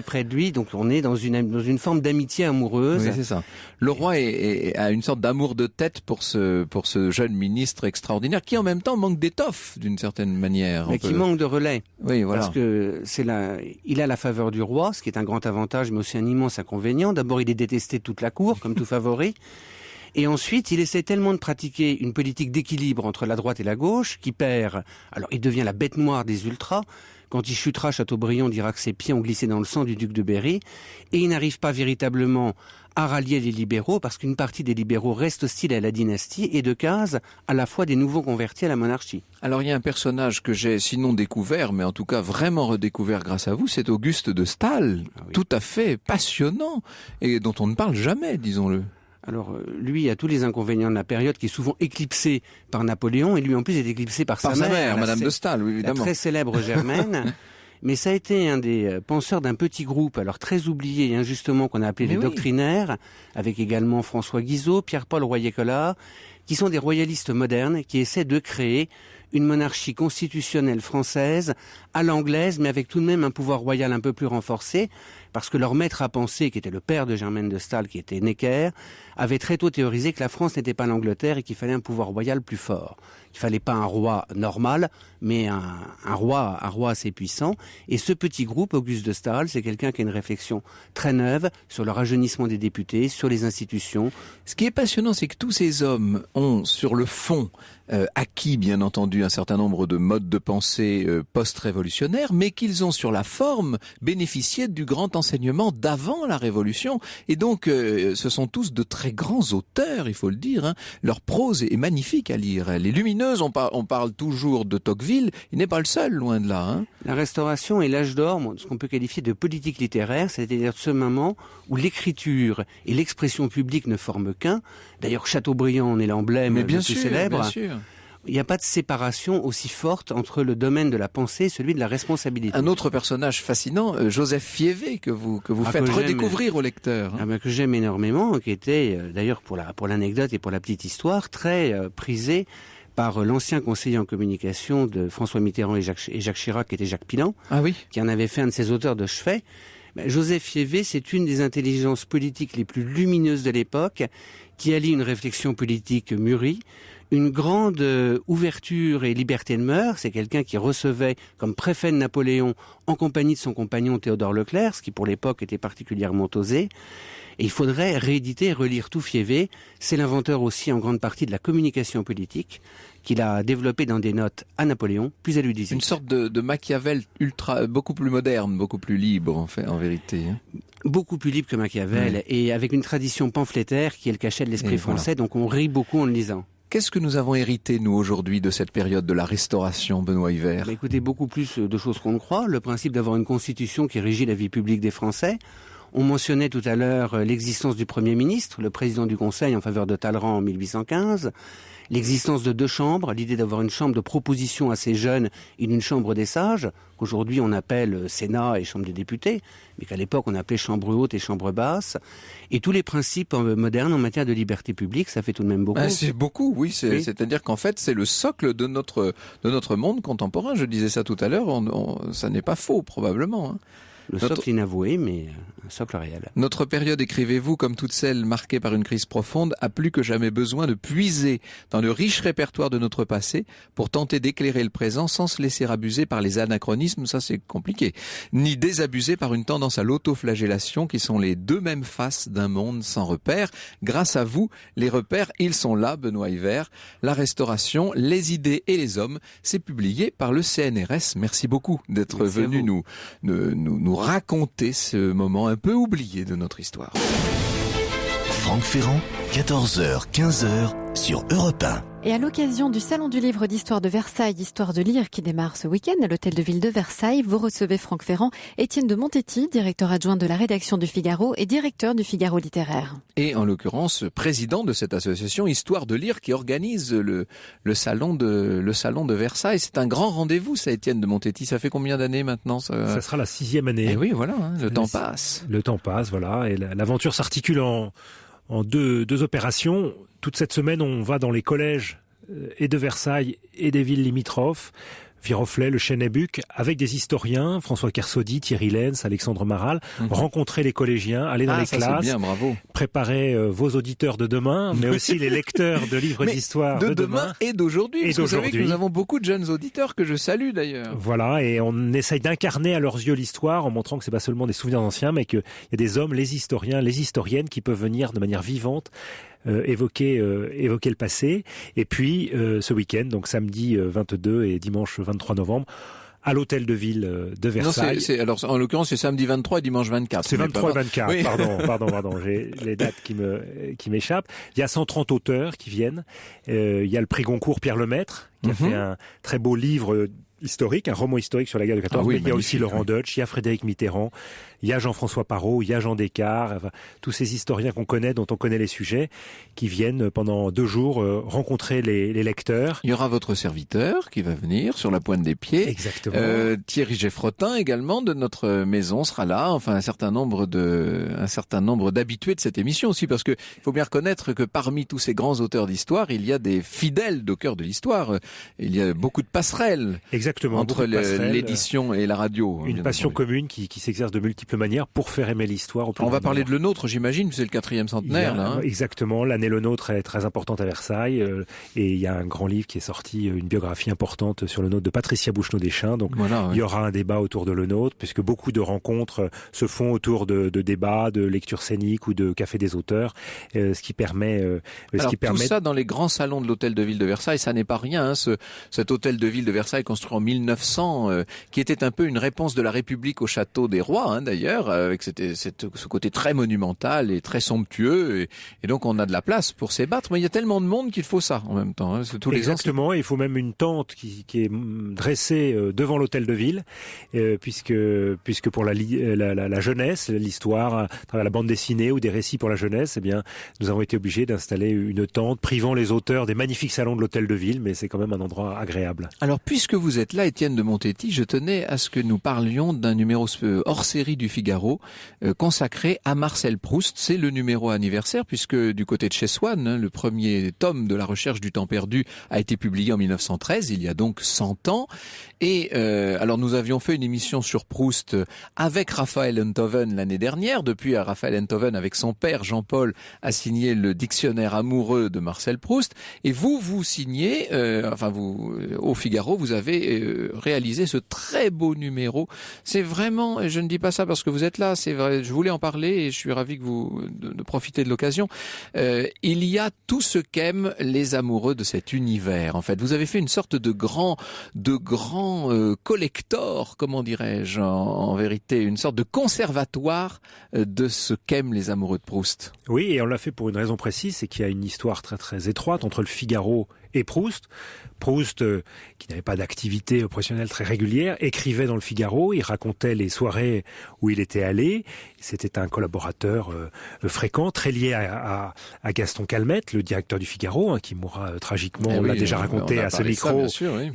près de lui. Donc on est dans une forme d'amitié amoureuse. Oui, c'est ça. Le roi a une sorte d'amour de tête pour ce jeune ministre extraordinaire qui en même temps manque d'étoffe d'une certaine manière. Mais qui manque de relais. Oui, voilà. Parce que il a la faveur du roi, ce qui est un grand avantage, mais aussi un immense inconvénient. D'abord, il est détesté de toute la cour, comme tout favori. Et ensuite, il essaie tellement de pratiquer une politique d'équilibre entre la droite et la gauche, qu'il perd. Alors, il devient la bête noire des ultras. Quand il chutera, Chateaubriand dira que ses pieds ont glissé dans le sang du duc de Berry. Et il n'arrive pas véritablement à rallier les libéraux, parce qu'une partie des libéraux reste hostile à la dynastie, et Decazes à la fois des nouveaux convertis à la monarchie. Alors il y a un personnage que j'ai sinon découvert, mais en tout cas vraiment redécouvert grâce à vous, c'est Auguste de Staël, oui. Tout à fait passionnant, et dont on ne parle jamais, disons-le. Alors, lui a tous les inconvénients de la période, qui est souvent éclipsé par Napoléon, et lui en plus est éclipsé par sa mère, Madame de Staël, oui, évidemment. La très célèbre Germaine. Mais ça a été un des penseurs d'un petit groupe, alors très oublié et injustement, qu'on a appelé les doctrinaires, avec également François Guizot, Pierre-Paul Royer-Collard, qui sont des royalistes modernes qui essaient de créer une monarchie constitutionnelle française à l'anglaise, mais avec tout de même un pouvoir royal un peu plus renforcé, parce que leur maître à penser, qui était le père de Germaine de Staël, qui était Necker, avait très tôt théorisé que la France n'était pas l'Angleterre et qu'il fallait un pouvoir royal plus fort. Il fallait pas un roi normal, mais un roi assez puissant. Et ce petit groupe, Auguste de Staël, c'est quelqu'un qui a une réflexion très neuve sur le rajeunissement des députés, sur les institutions. Ce qui est passionnant, c'est que tous ces hommes ont, sur le fond, acquis, bien entendu, un certain nombre de modes de pensée post-révolutionnaires, mais qu'ils ont, sur la forme, bénéficié du grand enseignement d'avant la Révolution. Et donc, ce sont tous de très grands auteurs, il faut le dire. Hein. Leur prose est magnifique à lire. Elle est lumineuse. On parle toujours de Tocqueville. Il n'est pas le seul, loin de là. Hein. La Restauration est l'âge d'or, ce qu'on peut qualifier de politique littéraire, c'est-à-dire ce moment où l'écriture et l'expression publique ne forment qu'un. D'ailleurs, Chateaubriand en est l'emblème le plus célèbre. Bien sûr. Il n'y a pas de séparation aussi forte entre le domaine de la pensée et celui de la responsabilité. Un autre personnage fascinant, Joseph Fiévé, que vous faites redécouvrir aux lecteurs. Hein. Que j'aime énormément, qui était d'ailleurs pour l'anecdote et pour la petite histoire très prisé par l'ancien conseiller en communication de François Mitterrand et Jacques Chirac, qui était Jacques Pilan, qui en avait fait un de ses auteurs de chevet. Joseph Fiévé, c'est une des intelligences politiques les plus lumineuses de l'époque, qui allie une réflexion politique mûrie, une grande ouverture et liberté de mœurs. C'est quelqu'un qui recevait comme préfet de Napoléon en compagnie de son compagnon Théodore Leclerc, ce qui pour l'époque était particulièrement osé. Et il faudrait rééditer et relire tout Fiévé. C'est l'inventeur aussi en grande partie de la communication politique qu'il a développé dans des notes à Napoléon, puis à Louis XVIII. Une sorte de Machiavel beaucoup plus moderne, beaucoup plus libre en vérité. Hein. Beaucoup plus libre que Machiavel et avec une tradition pamphlétaire qui est le cachet de l'esprit français, donc on rit beaucoup en le lisant. Qu'est-ce que nous avons hérité, nous, aujourd'hui, de cette période de la Restauration, Benoît Yver ? Écoutez, beaucoup plus de choses qu'on ne croit. Le principe d'avoir une constitution qui régit la vie publique des Français. On mentionnait tout à l'heure l'existence du Premier ministre, le président du Conseil en faveur de Talleyrand en 1815. L'existence de 2 chambres, l'idée d'avoir une chambre de proposition assez jeune et une chambre des sages, qu'aujourd'hui on appelle Sénat et Chambre des députés, mais qu'à l'époque on appelait chambre haute et chambre basse, et tous les principes modernes en matière de liberté publique, ça fait tout de même beaucoup. C'est beaucoup, oui. C'est-à-dire qu'en fait c'est le socle de notre monde contemporain. Je disais ça tout à l'heure, ça n'est pas faux probablement. Hein. Le socle inavoué, mais un socle réel. Notre période, écrivez-vous, comme toutes celles marquées par une crise profonde, a plus que jamais besoin de puiser dans le riche répertoire de notre passé pour tenter d'éclairer le présent sans se laisser abuser par les anachronismes, ça c'est compliqué, ni désabuser par une tendance à l'autoflagellation qui sont les 2 mêmes faces d'un monde sans repères. Grâce à vous, les repères, ils sont là, Benoît Yver. La Restauration, les idées et les hommes, c'est publié par le CNRS. Merci beaucoup d'être venu nous raconter ce moment un peu oublié de notre histoire. Franck Ferrand, 14h, 15h sur Europe 1. Et à l'occasion du Salon du Livre d'Histoire de Versailles, Histoire de lire, qui démarre ce week-end à l'Hôtel de Ville de Versailles, vous recevez Franck Ferrand, Étienne de Montetti, directeur adjoint de la rédaction du Figaro et directeur du Figaro littéraire. Et en l'occurrence, président de cette association Histoire de lire qui organise le salon de Versailles. C'est un grand rendez-vous, ça, Étienne de Montetti. Ça fait combien d'années maintenant Ça sera la 6e année. Et oui, voilà, le temps passe. Le temps passe, voilà. Et l'aventure s'articule en deux opérations. Toute cette semaine, on va dans les collèges et de Versailles et des villes limitrophes, Viroflay, le Chêne-et-Buc, avec des historiens, François Kersaudy, Thierry Lenz, Alexandre Maral, rencontrer les collégiens, aller dans les classes, bien, bravo. Préparer vos auditeurs de demain, mais aussi les lecteurs de livres d'histoire de demain et d'aujourd'hui. Parce que vous savez que nous avons beaucoup de jeunes auditeurs que je salue d'ailleurs. Voilà, et on essaye d'incarner à leurs yeux l'histoire en montrant que c'est pas seulement des souvenirs anciens, mais qu'il y a des hommes, les historiens, les historiennes qui peuvent venir de manière vivante évoquer le passé. Et puis ce week-end, donc samedi 22 et dimanche 23 novembre, à l'hôtel de ville de Versailles. Non, alors en l'occurrence c'est samedi 23 et dimanche 24. C'est 23 et 24, oui. Pardon, j'ai les dates qui m'échappent. Il y a 130 auteurs qui viennent. Il y a le prix Goncourt Pierre Lemaître qui a fait un très beau livre historique, un roman historique sur la guerre de 14, mais il y a aussi Laurent Deutsch, il y a Frédéric Mitterrand, il y a Jean-François Parrot, il y a Jean Descartes, enfin, tous ces historiens qu'on connaît, dont on connaît les sujets, qui viennent pendant 2 jours rencontrer les lecteurs. Il y aura votre serviteur qui va venir sur la pointe des pieds. Exactement. Thierry Geffrotin également de notre maison sera là. Enfin, un certain nombre d'habitués de cette émission aussi, parce que il faut bien reconnaître que parmi tous ces grands auteurs d'histoire, il y a des fidèles au cœur de l'histoire. Il y a beaucoup de passerelles. Exactement. Entre l'édition et la radio. Une passion commune qui s'exerce de multiples manières pour faire aimer l'histoire. On va parler de Le Nôtre, j'imagine, c'est le 4e centenaire. Là, exactement. L'année Le Nôtre est très importante à Versailles. Et il y a un grand livre qui est sorti, une biographie importante sur Le Nôtre de Patricia Bouchenaud-Deschamps. Donc voilà, il y aura un débat autour de Le Nôtre, puisque beaucoup de rencontres se font autour de débats, de lectures scéniques ou de café des auteurs, ce qui permet... tout ça dans les grands salons de l'hôtel de ville de Versailles, ça n'est pas rien. Cet hôtel de ville de Versailles construit en 1900, qui était un peu une réponse de la République au château des rois, d'ailleurs, avec ce côté très monumental et très somptueux. Et donc on a de la place pour s'ébattre. Mais il y a tellement de monde qu'il faut ça en même temps. Tous les Exactement, il faut même une tente qui est dressée devant l'hôtel de ville, puisque pour la jeunesse, l'histoire, à travers la bande dessinée ou des récits pour la jeunesse, eh bien, nous avons été obligés d'installer une tente privant les auteurs des magnifiques salons de l'hôtel de ville, mais c'est quand même un endroit agréable. Alors, puisque vous êtes là, Étienne de Montetti, je tenais à ce que nous parlions d'un numéro hors série du Figaro consacré à Marcel Proust. C'est le numéro anniversaire, puisque du côté de chez Swann, le premier tome de La Recherche du temps perdu a été publié en 1913, il y a donc 100 ans. Et alors nous avions fait une émission sur Proust avec Raphaël Enthoven l'année dernière. Depuis, Raphaël Enthoven, avec son père Jean-Paul, a signé le dictionnaire amoureux de Marcel Proust. Et vous signez, au Figaro, vous avez réalisé ce très beau numéro. C'est vraiment, et je ne dis pas ça parce que vous êtes là, c'est vrai, je voulais en parler et je suis ravi que de profiter de l'occasion. Il y a tout ce qu'aiment les amoureux de cet univers. En fait, vous avez fait une sorte de grand collector, comment dirais-je, en vérité, une sorte de conservatoire de ce qu'aiment les amoureux de Proust. Oui, et on l'a fait pour une raison précise, c'est qu'il y a une histoire très très étroite entre le Figaro et Proust. Proust, qui n'avait pas d'activité professionnelle très régulière, écrivait dans le Figaro, il racontait les soirées où il était allé. C'était un collaborateur fréquent, très lié à Gaston Calmette, le directeur du Figaro, qui mourra tragiquement, on l'a déjà raconté à ce micro, bien sûr, oui.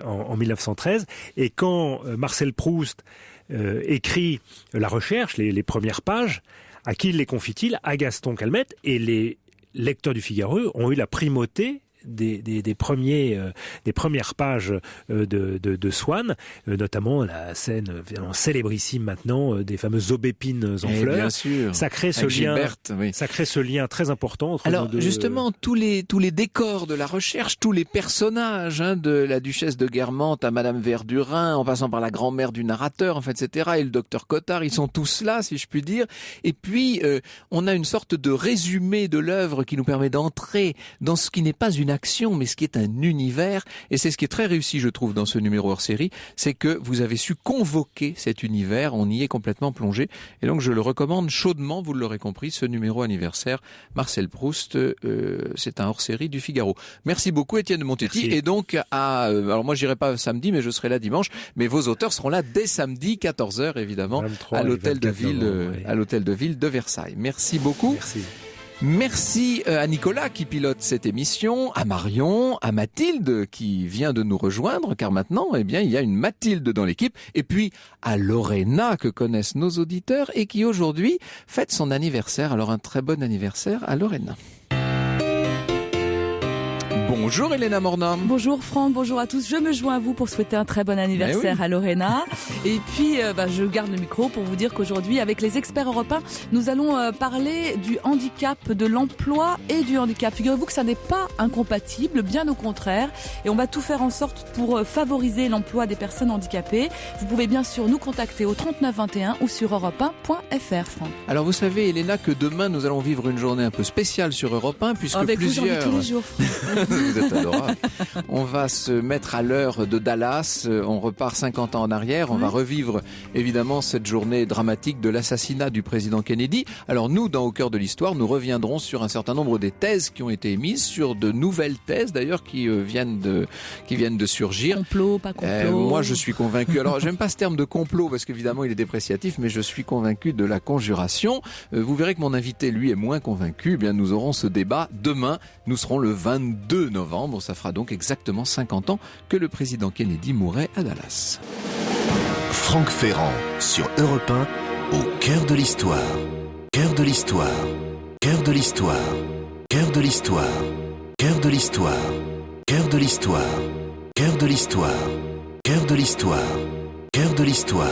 En 1913. Et quand Marcel Proust écrit La Recherche, les premières pages, à qui les confie-t-il? À Gaston Calmette. Et les lecteurs du Figaro ont eu la primauté des premières pages de Swann, notamment la scène célébrissime maintenant des fameuses aubépines en fleurs. Bien sûr. Ça crée ce lien très important entre nous deux. Justement, tous les décors de La Recherche, tous les personnages, de la duchesse de Guermantes à Madame Verdurin, en passant par la grand-mère du narrateur, etc., et le docteur Cottard, ils sont tous là, si je puis dire. Et puis, on a une sorte de résumé de l'œuvre qui nous permet d'entrer dans ce qui n'est pas une action, mais ce qui est un univers. Et c'est ce qui est très réussi, je trouve, dans ce numéro hors série, c'est que vous avez su convoquer cet univers, on y est complètement plongé. Et donc je le recommande chaudement, vous l'aurez compris, ce numéro anniversaire, Marcel Proust, c'est un hors série du Figaro. Merci beaucoup Étienne de Montetti. Merci. Et donc, alors moi j'irai pas samedi, mais je serai là dimanche, mais vos auteurs seront là dès samedi, 14h évidemment, à l'hôtel de ville de Versailles. Merci beaucoup. Merci. Merci à Nicolas qui pilote cette émission, à Marion, à Mathilde qui vient de nous rejoindre, car maintenant, il y a une Mathilde dans l'équipe, et puis à Lorena que connaissent nos auditeurs et qui aujourd'hui fête son anniversaire. Alors un très bon anniversaire à Lorena. Bonjour Elena Morna. Bonjour Franck, bonjour à tous. Je me joins à vous pour souhaiter un très bon anniversaire à Lorena. Et puis, je garde le micro pour vous dire qu'aujourd'hui, avec les experts européens, nous allons parler du handicap, de l'emploi et du handicap. Figurez-vous que ça n'est pas incompatible, bien au contraire. Et on va tout faire en sorte pour favoriser l'emploi des personnes handicapées. Vous pouvez bien sûr nous contacter au 3921 ou sur europe1.fr, Franck. Alors vous savez, Elena, que demain, nous allons vivre une journée un peu spéciale sur Europe 1, puisque avec plusieurs... vous, j'en vis tous les jours. Vous êtes adorable. On va se mettre à l'heure de Dallas. On repart 50 ans en arrière. On va revivre évidemment cette journée dramatique de l'assassinat du président Kennedy. Alors nous, dans Au cœur de l'histoire, nous reviendrons sur un certain nombre des thèses qui ont été émises, sur de nouvelles thèses d'ailleurs qui viennent de surgir. Complot, pas complot. Moi, je suis convaincu. Alors, j'aime pas ce terme de complot parce qu'évidemment, il est dépréciatif, mais je suis convaincu de la conjuration. Vous verrez que mon invité, lui, est moins convaincu. Eh bien, nous aurons ce débat demain. Nous serons le 22 novembre. Ça fera donc exactement 50 ans que le président Kennedy mourait à Dallas. Franck Ferrand sur Europe 1, au cœur de l'histoire. Cœur de l'histoire. Cœur de l'histoire. Cœur de l'histoire. Cœur de l'histoire. Cœur de l'histoire. Cœur de l'histoire. Cœur de l'histoire. Cœur de l'histoire.